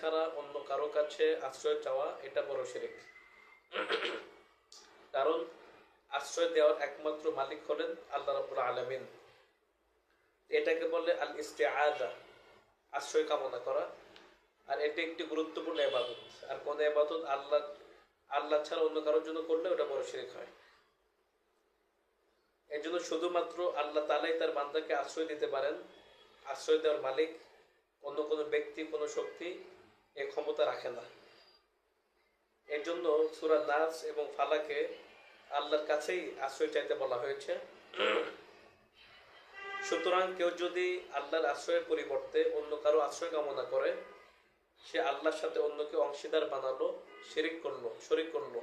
ছাড়া অন্য কারো কাছে আশ্রয় চাওয়া এটা বড় শিরক। কারণ আশ্রয় দেওয়ার একমাত্র মালিক হলেন আল্লাহ রাব্বুল আলামিন। এটাকে বলে আল ইস্তিআযা, আশ্রয় কামনা করা। আর এটি একটি গুরুত্বপূর্ণ ইবাদত। আর কোন ইবাদত আল্লাহ ছাড়া অন্য কারোর জন্য করলে ওটা বড় শিরক হয়। এর জন্য শুধুমাত্র আল্লাহ তাআলাই তার বান্দাকে আশ্রয় দিতে পারেন। আশ্রয় দেওয়ার মালিক অন্য কোনো ব্যক্তি, কোনো শক্তি এ ক্ষমতা রাখে না। এর জন্য সূরা নাস এবং ফালাকে আল্লাহর কাছেই আশ্রয় চাইতে বলা হয়েছে। সুতরাং কেউ যদি আল্লাহর আশ্রয়ের পরিবর্তে অন্য কারো আশ্রয় কামনা করে, সে আল্লাহর সাথে অন্যকে অংশীদার বানালো, শরীক করলো।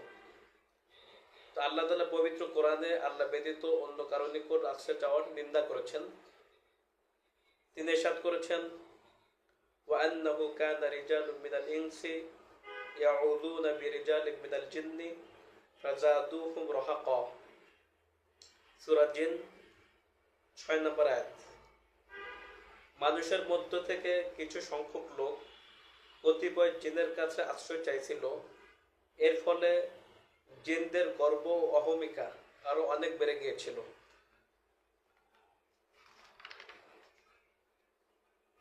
তো আল্লাহ তাআলা পবিত্র কোরআনে আল্লাহ ব্যতীত অন্য কারো নিকট আশ্রয় চাওয়ার নিন্দা করেছেন। তিনি ইরশাদ করেছেন, ওয়া আন্নাহু কানা রিজালুম মিনাল ইনসি ইয়াউযুনা বিরিজালিম মিনাল জিন্নি ফাযাদুহুম রাহাকা। সূরা জিন 6 নম্বর আয়াত। মানুষের মধ্য থেকে কিছু সংখ্যক লোক কতিপয় জিনের কাছে আশ্রয় চাইছিল। এর ফলে জিনদের গর্ব ও অহমিকা আরো অনেক বেড়ে গিয়েছিল।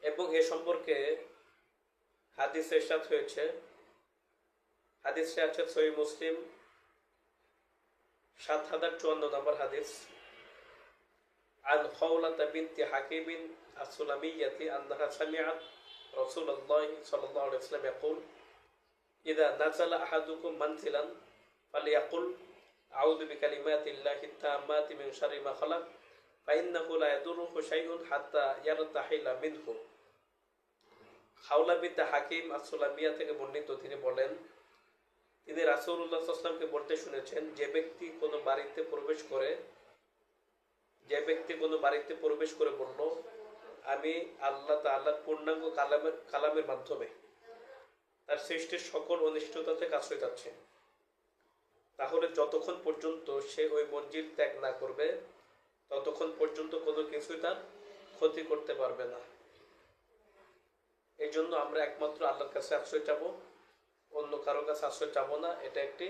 এবং এ সম্পর্কে হাদিস ইরশাদ হয়েছে, হাদিসে আছে সহিহ মুসলিম 7054 নম্বর হাদিস, عن خولة بنت حكيم السلمية أنها سمعت رسول الله صلى الله عليه وسلم يقول إذا نزل أحدكم منزلا فليقل أعوذ بكلمات الله التامات من شر ما خلق فإنه لا يضره شيء حتى يرتحل منه। খাওলা বিনতে হাকিম আস-সুলামিয়া থেকে বর্ণিত, তিনি বলেন, তিনি রাসূলুল্লাহ সাল্লাল্লাহু আলাইহি ওয়াসাল্লামকে বলতে শুনেছেন, যে ব্যক্তি কোনো বাড়িতে প্রবেশ করে বলল, আমি আল্লাহ তাআলার পূর্ণাঙ্গ কালামের মাধ্যমে তার সৃষ্টির সকল অনিষ্টতা থেকে আশ্রয় চাচ্ছে, তাহলে যতক্ষণ পর্যন্ত সে ওই মঞ্জিল ত্যাগ না করবে ততক্ষণ পর্যন্ত কোনো কিছুই তার ক্ষতি করতে পারবে না। এই জন্য আমরা একমাত্র আল্লাহর কাছে আশ্রয় চাবো, অন্য কারো কাছে আশ্রয় চাবো না। এটা একটি